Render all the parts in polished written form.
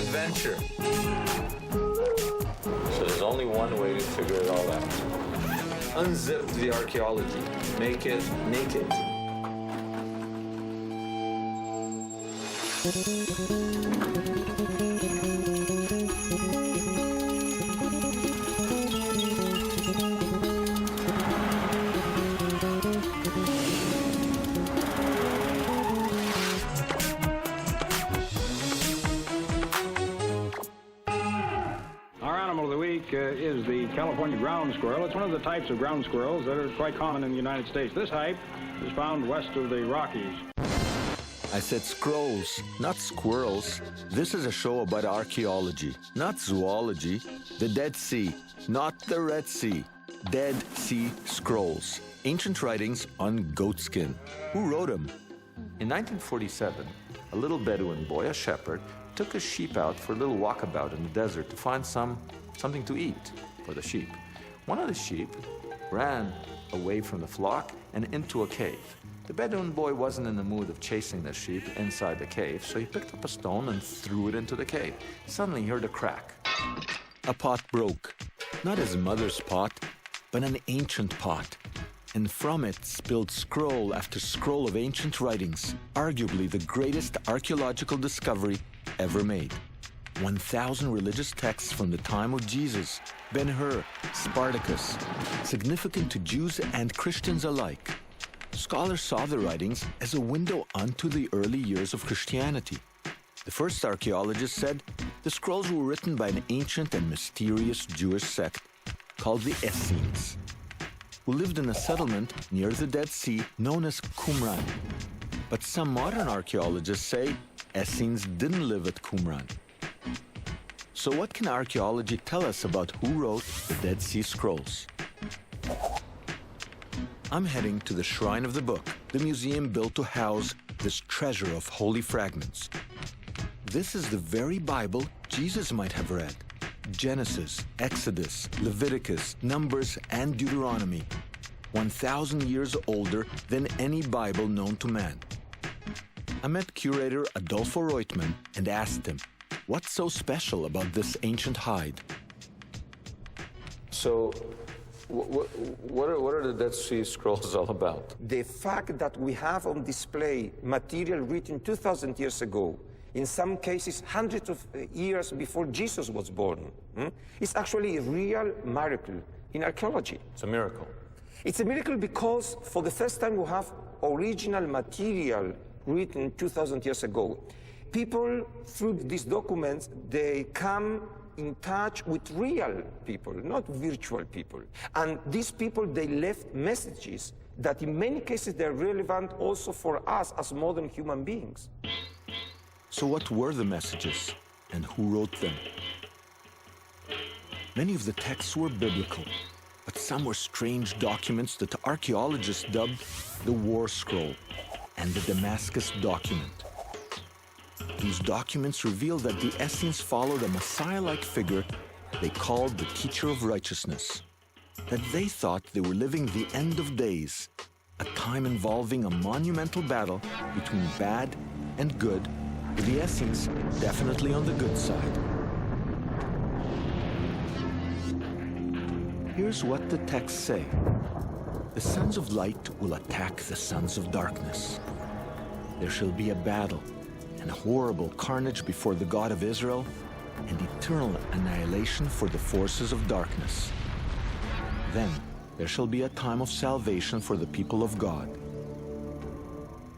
adventure. So there's only one way to figure it all out. Unzip the archaeology. Make it naked. Is the California ground squirrel. It's one of the types of ground squirrels that are quite common in the United States. This type is found west of the Rockies. I said scrolls, not squirrels. This is a show about archaeology, not zoology. The Dead Sea, not the Red Sea. Dead Sea Scrolls, ancient writings on goatskin. Who wrote them? In 1947, a little Bedouin boy, a shepherd, took his sheep out for a little walkabout in the desert to find something to eat for the sheep. One of the sheep ran away from the flock and into a cave. The Bedouin boy wasn't in the mood of chasing the sheep inside the cave, so he picked up a stone and threw it into the cave. Suddenly he heard a crack. A pot broke. Not his mother's pot, but an ancient pot. And from it spilled scroll after scroll of ancient writings, arguably the greatest archaeological discovery ever made. 1,000 religious texts from the time of Jesus, Ben-Hur, Spartacus, significant to Jews and Christians alike. Scholars saw the writings as a window onto the early years of Christianity. The first archaeologist said the scrolls were written by an ancient and mysterious Jewish sect called the Essenes, who lived in a settlement near the Dead Sea known as Qumran. But some modern archaeologists say Essenes didn't live at Qumran. So what can archaeology tell us about who wrote the Dead Sea Scrolls? I'm heading to the Shrine of the Book, the museum built to house this treasure of holy fragments. This is the very Bible Jesus might have read. Genesis, Exodus, Leviticus, Numbers, and Deuteronomy. 1,000 years older than any Bible known to man. I met curator Adolfo Reutmann and asked him, what's so special about this ancient hide? So, what are the Dead Sea Scrolls all about? The fact that we have on display material written 2,000 years ago, in some cases hundreds of years before Jesus was born, is actually a real miracle in archaeology. It's a miracle. It's a miracle because for the first time we have original material written 2,000 years ago. People, through these documents, they come in touch with real people, not virtual people. And these people, they left messages that in many cases they're relevant also for us as modern human beings. So what were the messages, and who wrote them? Many of the texts were biblical, but some were strange documents that the archaeologists dubbed the War Scroll and the Damascus Document. These documents reveal that the Essenes followed a Messiah-like figure they called the Teacher of Righteousness, that they thought they were living the end of days, a time involving a monumental battle between bad and good, with the Essenes definitely on the good side. Here's what the texts say. The sons of light will attack the sons of darkness. There shall be a battle, and horrible carnage before the God of Israel, and eternal annihilation for the forces of darkness. Then there shall be a time of salvation for the people of God.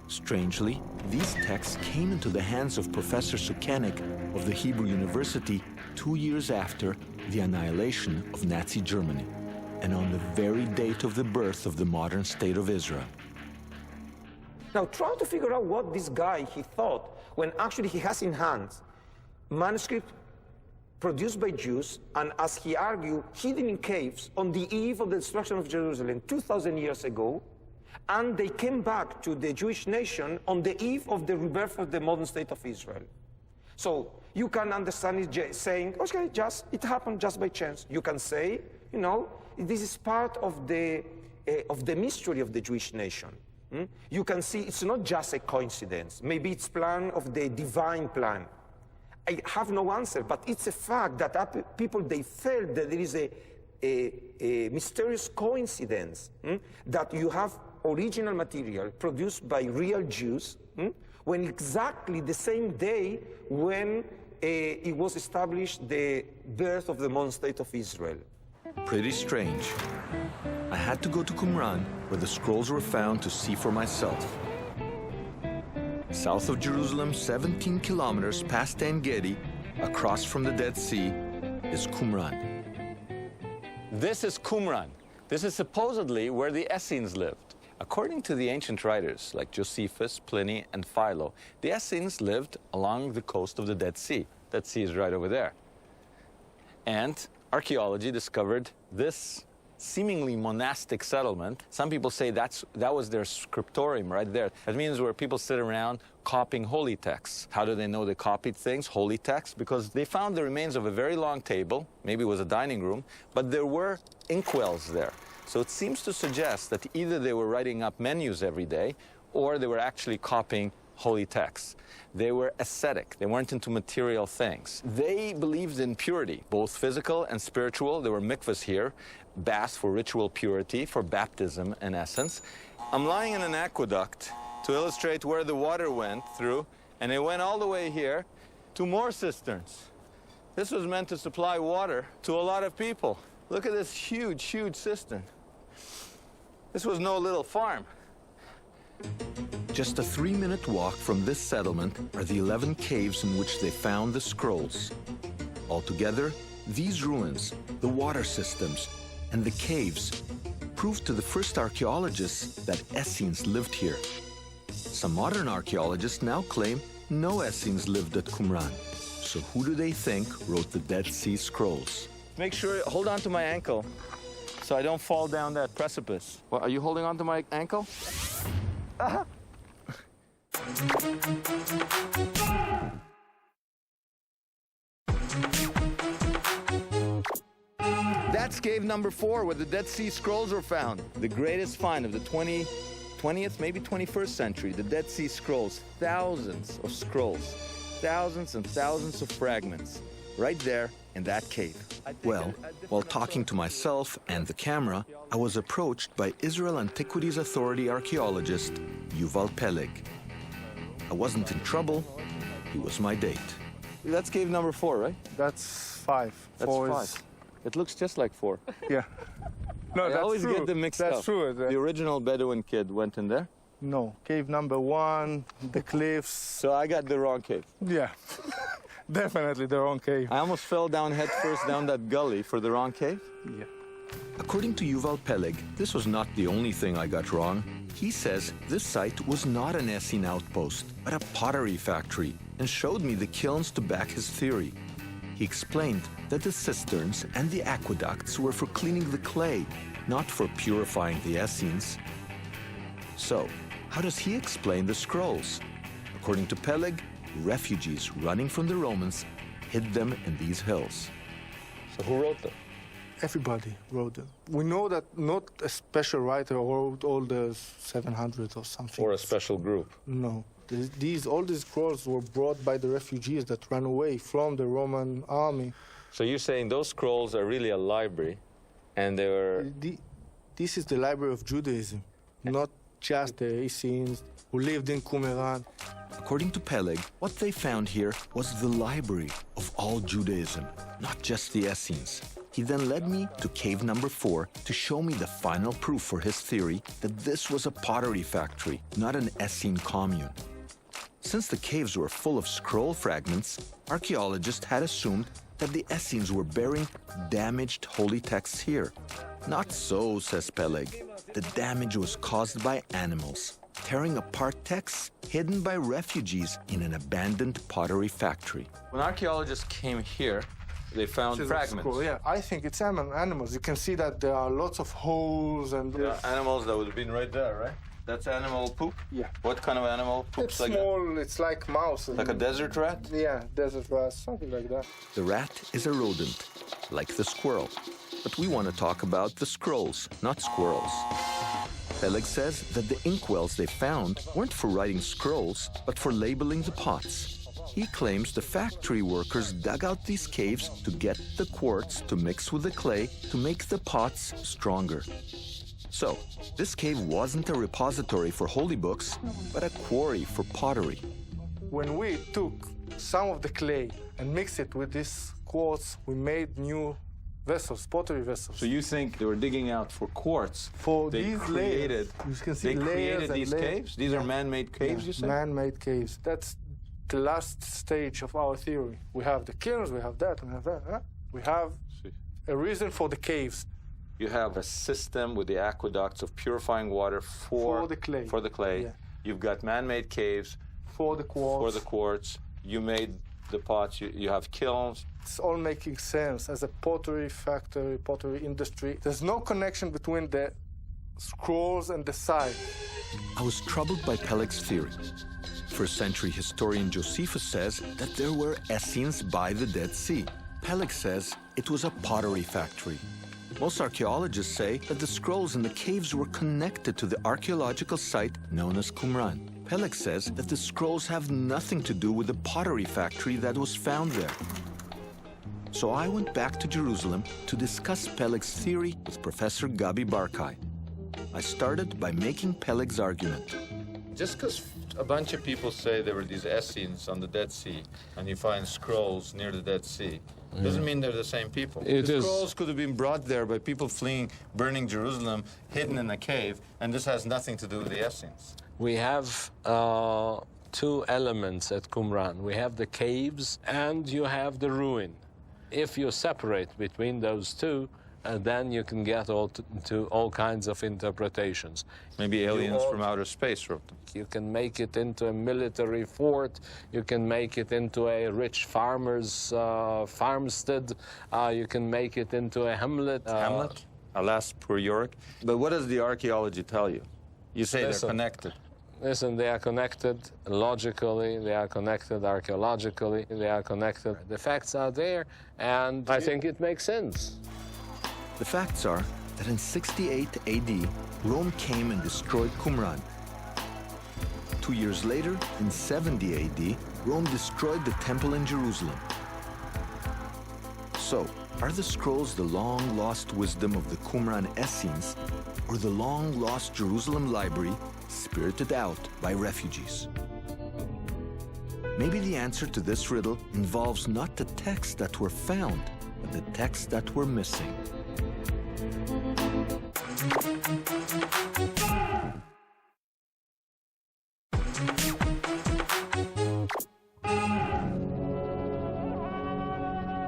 Strangely, these texts came into the hands of Professor Sukenik of the Hebrew University 2 years after the annihilation of Nazi Germany, and on the very date of the birth of the modern state of Israel. Now try to figure out what this guy, he thought, when actually he has in hand manuscript produced by Jews, and as he argued, hidden in caves on the eve of the destruction of Jerusalem 2,000 years ago, and they came back to the Jewish nation on the eve of the rebirth of the modern state of Israel. So you can understand it saying, okay, it happened just by chance. You can say, you know, this is part of the mystery of the Jewish nation. You can see it's not just a coincidence. Maybe it's plan of the divine plan. I have no answer, but it's a fact that people, they felt that there is a mysterious coincidence that you have original material produced by real Jews when exactly the same day when it was established the birth of the modern state of Israel. Pretty strange. I had to go to Qumran, where the scrolls were found, to see for myself. South of Jerusalem, 17 kilometers past En Gedi, across from the Dead Sea, is Qumran. This is Qumran. This is supposedly where the Essenes lived. According to the ancient writers like Josephus, Pliny, and Philo, the Essenes lived along the coast of the Dead Sea. Dead Sea is right over there. And archaeology discovered this seemingly monastic settlement. Some people say that was their scriptorium right there. That means where people sit around copying holy texts. How do they know they copied things, holy texts? Because they found the remains of a very long table, maybe it was a dining room, but there were inkwells there. So it seems to suggest that either they were writing up menus every day, or they were actually copying holy texts. They were ascetic. They weren't into material things. They believed in purity, both physical and spiritual. There were mikvahs here, baths for ritual purity, for baptism in essence. I'm lying in an aqueduct to illustrate where the water went through, and it went all the way here to more cisterns. This was meant to supply water to a lot of people. Look at this huge, huge cistern. This was no little farm. Just a 3-minute walk from this settlement are the 11 caves in which they found the scrolls. Altogether, these ruins, the water systems, and the caves proved to the first archaeologists that Essenes lived here. Some modern archaeologists now claim no Essenes lived at Qumran. So who do they think wrote the Dead Sea Scrolls? Make sure, hold on to my ankle so I don't fall down that precipice. Well, are you holding on to my ankle? That's cave number 4, where the Dead Sea Scrolls were found. The greatest find of the 20th, maybe 21st century, the Dead Sea Scrolls. Thousands of scrolls, thousands and thousands of fragments, right there in that cave. Well, while talking to myself and the camera, I was approached by Israel Antiquities Authority archaeologist Yuval Peleg. I wasn't in trouble, he was my date. That's cave number 4, right? That's 5. That's 5. It looks just like 4. Yeah. No, I that's always true. get them mixed that's up. True. The original Bedouin kid went in there? No. Cave number 1, the cliffs. So I got the wrong cave. Yeah. Definitely the wrong cave. I almost fell down headfirst down that gully for the wrong cave? Yeah. According to Yuval Peleg, this was not the only thing I got wrong. He says this site was not an Essene outpost, but a pottery factory, and showed me the kilns to back his theory. He explained that the cisterns and the aqueducts were for cleaning the clay, not for purifying the Essenes. So, how does he explain the scrolls? According to Peleg, refugees running from the Romans hid them in these hills. So who wrote them? Everybody wrote them. We know that not a special writer wrote all the 700 or something. Or a special group? No. All these scrolls were brought by the refugees that ran away from the Roman army. So you're saying those scrolls are really a library, and they were... This is the library of Judaism, not just the Essenes who lived in Qumran. According to Peleg, what they found here was the library of all Judaism, not just the Essenes. He then led me to cave number 4 to show me the final proof for his theory that this was a pottery factory, not an Essene commune. Since the caves were full of scroll fragments, archaeologists had assumed that the Essenes were burying damaged holy texts here. Not so, says Peleg. The damage was caused by animals, tearing apart texts hidden by refugees in an abandoned pottery factory. When archaeologists came here, they found fragments. Yeah, I think it's animals. You can see that there are lots of holes and... Yeah, animals that would have been right there, right? That's animal poop? Yeah. What kind of animal poops It's like small, it's like mouse. that? Like a desert rat? Yeah, desert rat, something like that. The rat is a rodent, like the squirrel. But we want to talk about the scrolls, not squirrels. Peleg says that the inkwells they found weren't for writing scrolls, but for labeling the pots. He claims the factory workers dug out these caves to get the quartz to mix with the clay to make the pots stronger. So, this cave wasn't a repository for holy books, but a quarry for pottery. When we took some of the clay and mixed it with this quartz, we made new vessels, pottery vessels. So you think they were digging out for quartz? For they these created, layers, you can see they layers created and these layers. caves? These are man-made caves, you say? Man-made caves. That's the last stage of our theory. We have the kilns, we have that, we have that. Huh? We have a reason for the caves. You have a system with the aqueducts of purifying water for the clay. For the clay. Yeah. You've got man-made caves For the quartz. for the quartz. You made the pots. You have kilns. It's all making sense as a pottery factory, pottery industry. There's no connection between the scrolls and the site. I was troubled by Peleg's theory. First-century historian Josephus says that there were Essenes by the Dead Sea. Peleg says it was a pottery factory. Most archaeologists say that the scrolls in the caves were connected to the archaeological site known as Qumran. Peleg says that the scrolls have nothing to do with the pottery factory that was found there. So I went back to Jerusalem to discuss Peleg's theory with Professor Gabi Barkai. I started by making Peleg's argument. Just because a bunch of people say there were these Essenes on the Dead Sea, and you find scrolls near the Dead Sea, doesn't mean they're the same people. The scrolls could have been brought there by people fleeing, burning Jerusalem, hidden in a cave, and this has nothing to do with the Essenes. We have two elements at Qumran. We have the caves and you have the ruin. If you separate between those two, then you can get to all kinds of interpretations. Maybe aliens from outer space wrote them. You can make it into a military fort. You can make it into a rich farmer's farmstead. You can make it into a hamlet. Hamlet? Alas, poor Yorick. But what does the archaeology tell you? You say they're connected. Listen, they are connected logically, they are connected archaeologically, they are connected. The facts are there, and I think it makes sense. The facts are that in 68 AD, Rome came and destroyed Qumran. 2 years later, in 70 AD, Rome destroyed the temple in Jerusalem. So, are the scrolls the long-lost wisdom of the Qumran Essenes, or the long-lost Jerusalem library spirited out by refugees? Maybe the answer to this riddle involves not the texts that were found, but the texts that were missing.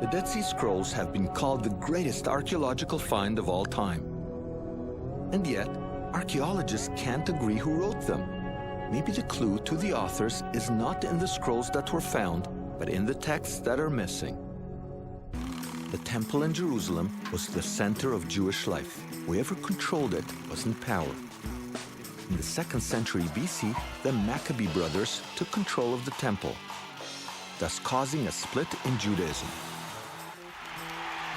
The Dead Sea Scrolls have been called the greatest archaeological find of all time. And yet, archaeologists can't agree who wrote them. Maybe the clue to the authors is not in the scrolls that were found, but in the texts that are missing. The temple in Jerusalem was the center of Jewish life. Whoever controlled it was in power. In the 2nd century BC, the Maccabee brothers took control of the temple, thus causing a split in Judaism.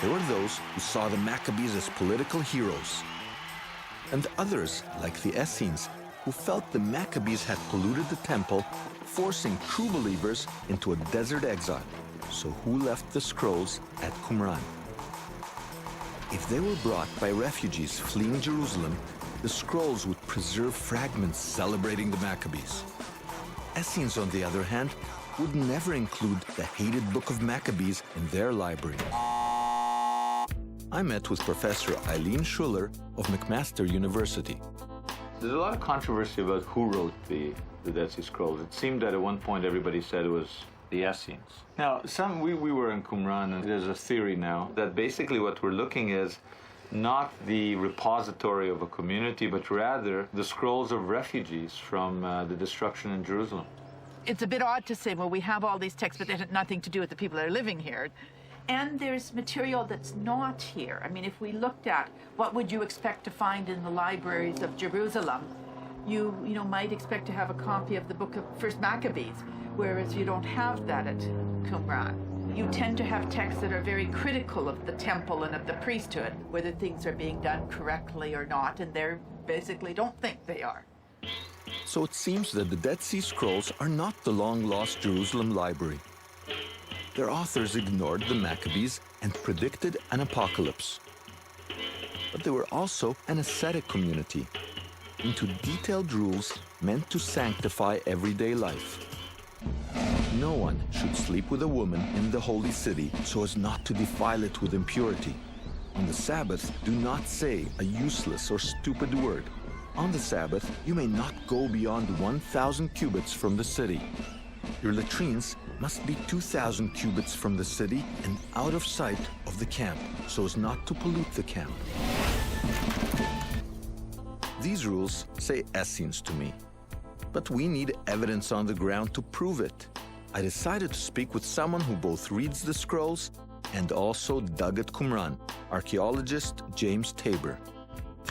There were those who saw the Maccabees as political heroes, and others, like the Essenes, who felt the Maccabees had polluted the temple, forcing true believers into a desert exile. So who left the scrolls at Qumran? If they were brought by refugees fleeing Jerusalem, the scrolls would preserve fragments celebrating the Maccabees. Essenes, on the other hand, would never include the hated Book of Maccabees in their library. I met with Professor Eileen Schuller of McMaster University. There's a lot of controversy about who wrote the Dead Sea Scrolls. It seemed that at one point everybody said it was the Essenes. Now, we were in Qumran, and there's a theory now that basically what we're looking is not the repository of a community, but rather the scrolls of refugees from the destruction in Jerusalem. It's a bit odd to say, well, we have all these texts, but they had nothing to do with the people that are living here. And there's material that's not here. I mean, if we looked at what would you expect to find in the libraries of Jerusalem, you might expect to have a copy of the book of First Maccabees, whereas you don't have that at Qumran. You tend to have texts that are very critical of the temple and of the priesthood, whether things are being done correctly or not, and they basically don't think they are. So it seems that the Dead Sea Scrolls are not the long-lost Jerusalem library. Their authors ignored the Maccabees and predicted an apocalypse. But they were also an ascetic community, into detailed rules meant to sanctify everyday life. No one should sleep with a woman in the holy city so as not to defile it with impurity. On the Sabbath, do not say a useless or stupid word. On the Sabbath, you may not go beyond 1,000 cubits from the city. Your latrines must be 2,000 cubits from the city and out of sight of the camp, so as not to pollute the camp. These rules say Essenes to me, but we need evidence on the ground to prove it. I decided to speak with someone who both reads the scrolls and also dug at Qumran, archaeologist James Tabor.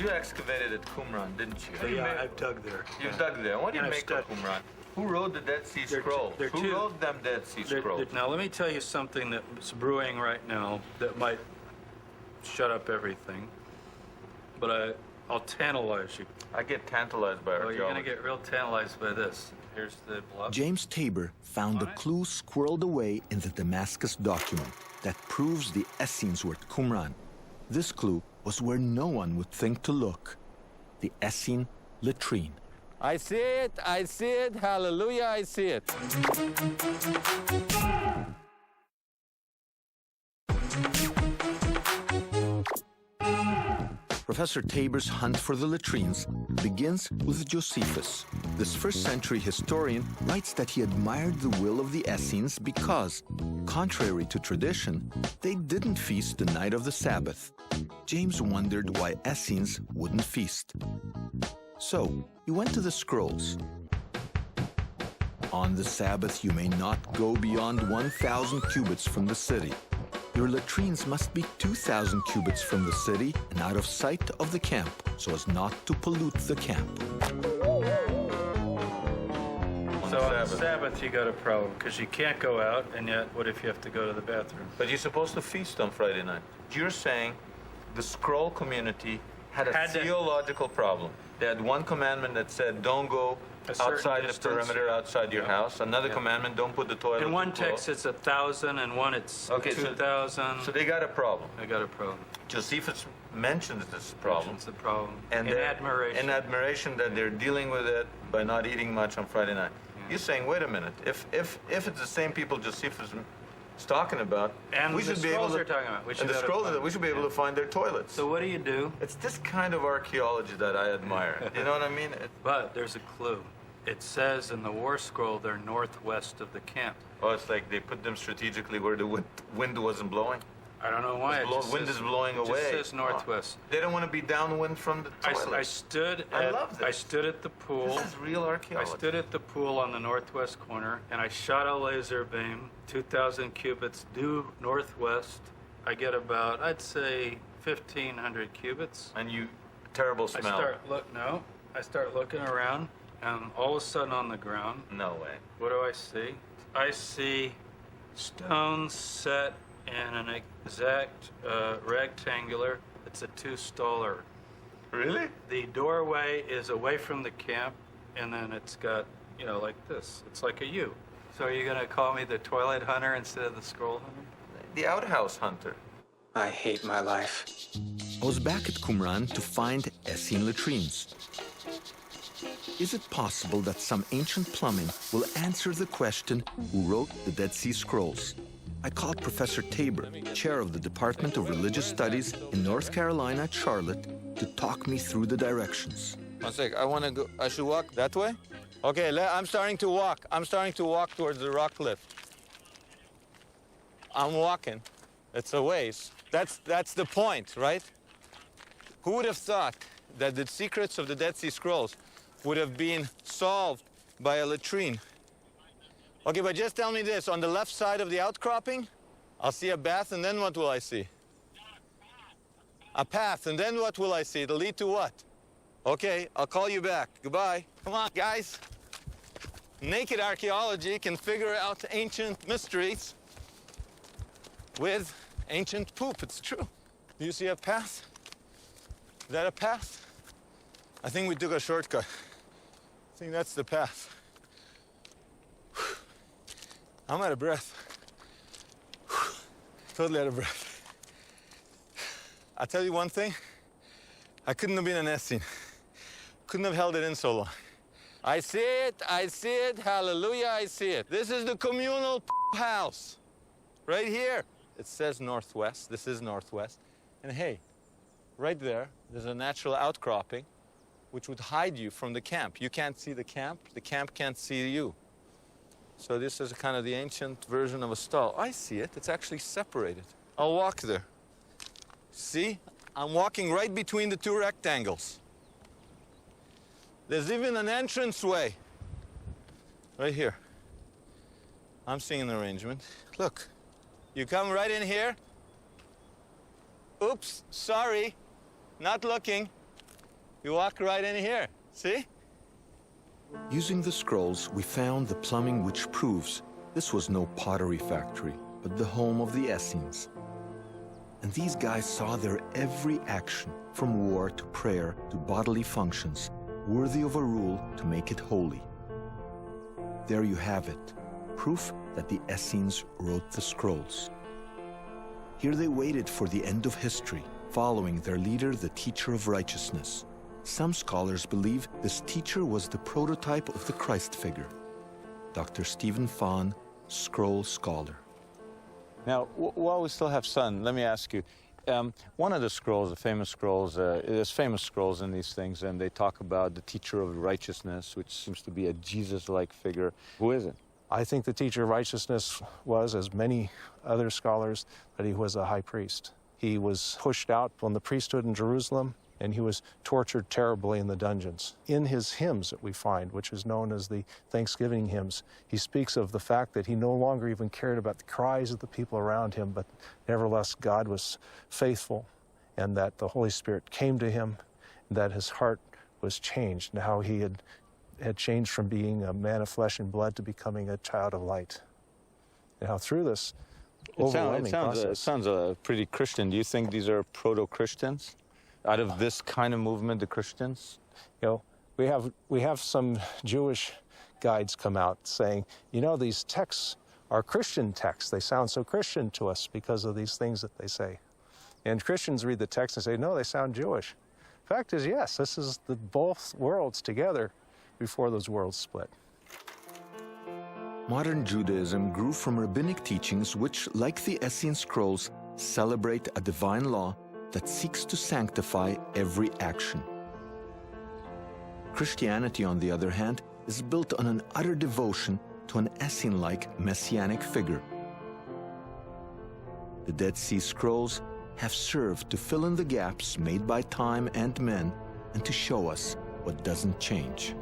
You excavated at Qumran, didn't you? Yeah, I've dug there. You dug there. What do you make of Qumran? Who wrote the Dead Sea Scrolls? Who wrote them Dead Sea Scrolls? Now, let me tell you something that's brewing right now that might shut up everything, but I'll tantalize you. I get tantalized by archaeology. Well, you're going to get real tantalized by this. Here's the bluff. James Tabor found a clue squirreled away in the Damascus document that proves the Essenes were at Qumran. This clue was where no one would think to look: the Essene latrine. I see it, hallelujah, I see it. Professor Tabor's hunt for the latrines begins with Josephus. This first-century historian writes that he admired the will of the Essenes because, contrary to tradition, they didn't feast the night of the Sabbath. James wondered why Essenes wouldn't feast. So, he went to the scrolls. On the Sabbath, you may not go beyond 1,000 cubits from the city. Your latrines must be 2,000 cubits from the city and out of sight of the camp, so as not to pollute the camp. So on the Sabbath, you got a problem, because you can't go out, and yet, what if you have to go to the bathroom? But you're supposed to feast on Friday night. You're saying the scroll community had a theological problem. They had one commandment that said, don't go outside the perimeter, outside your house. Another commandment, don't put the toilet in one text it's 1,000, and one it's 2,000. So they got a problem. They got a problem. Josephus mentions this problem. Mentions the problem. And in admiration. In admiration that they're dealing with it by not eating much on Friday night. Yeah. You're saying, wait a minute, if it's the same people Josephus is talking about, and we should be able to, talking about. We should be able to find their toilets. So what do you do? It's this kind of archaeology that I admire. You know what I mean? But there's a clue. It says in the war scroll they're northwest of the camp. Oh, it's like they put them strategically where the wind wasn't blowing? I don't know why. Wind is blowing away. It just says northwest. Oh. They don't want to be downwind from the toilet. I stood at the pool. This is real archaeology. I stood at the pool on the northwest corner, and I shot a laser beam, 2,000 cubits due northwest. I get about, I'd say, 1,500 cubits. And terrible smell. I start looking around, and all of a sudden on the ground. No way. What do I see? I see stones set in an exact rectangular. It's a two-staller. Really? The doorway is away from the camp, and then it's got, like this. It's like a U. So are you going to call me the toilet hunter instead of the scroll hunter? The outhouse hunter. I hate my life. I was back at Qumran to find Essene latrines. Is it possible that some ancient plumbing will answer the question who wrote the Dead Sea Scrolls? I called Professor Tabor, chair of the Department of Religious Studies in North Carolina at Charlotte, to talk me through the directions. One sec, I should walk that way? Okay, I'm starting to walk. I'm starting to walk towards the rock cliff. I'm walking. It's a ways. That's the point, right? Who would have thought that the secrets of the Dead Sea Scrolls would have been solved by a latrine? Okay, but just tell me this. On the left side of the outcropping, I'll see a bath, and then what will I see? A path, and then what will I see? It'll lead to what? Okay, I'll call you back. Goodbye. Come on, guys. Naked archaeology can figure out ancient mysteries with ancient poop. It's true. Do you see a path? Is that a path? I think we took a shortcut I think that's the path. I'm out of breath. Totally out of breath. I'll tell you one thing. I couldn't have been an Essene. Couldn't have held it in so long. I see it, hallelujah, I see it. This is the communal house, right here. It says northwest, this is northwest. And hey, right there, there's a natural outcropping which would hide you from the camp. You can't see the camp can't see you. So this is kind of the ancient version of a stall. I see it, it's actually separated. I'll walk there. See, I'm walking right between the two rectangles. There's even an entranceway right here. I'm seeing an arrangement. Look, you come right in here. Oops, sorry, not looking. You walk right in here, see? Using the scrolls, we found the plumbing which proves this was no pottery factory, but the home of the Essenes. And these guys saw their every action, from war to prayer to bodily functions, worthy of a rule to make it holy. There you have it, proof that the Essenes wrote the scrolls. Here they waited for the end of history, following their leader, the teacher of righteousness. Some scholars believe this teacher was the prototype of the Christ figure. Dr. Stephen Fawn, scroll scholar. Now, while we still have sun, let me ask you, one of the scrolls, the famous scrolls, there's famous scrolls in these things, and they talk about the teacher of righteousness, which seems to be a Jesus-like figure. Who is it? I think the teacher of righteousness was, as many other scholars, that he was a high priest. He was pushed out from the priesthood in Jerusalem, and he was tortured terribly in the dungeons. In his hymns that we find, which is known as the Thanksgiving hymns, he speaks of the fact that he no longer even cared about the cries of the people around him, but nevertheless God was faithful, and that the Holy Spirit came to him, and that his heart was changed, and how he had changed from being a man of flesh and blood to becoming a child of light. And how through this overwhelming process... It sounds pretty Christian. Do you think these are proto-Christians? Out of this kind of movement, the Christians? You know, we have some Jewish guides come out saying, you know, these texts are Christian texts. They sound so Christian to us because of these things that they say. And Christians read the text and say, no, they sound Jewish. Fact is, yes, this is the both worlds together before those worlds split. Modern Judaism grew from rabbinic teachings which, like the Essene scrolls, celebrate a divine law that seeks to sanctify every action. Christianity, on the other hand, is built on an utter devotion to an Essene-like messianic figure. The Dead Sea Scrolls have served to fill in the gaps made by time and men and to show us what doesn't change.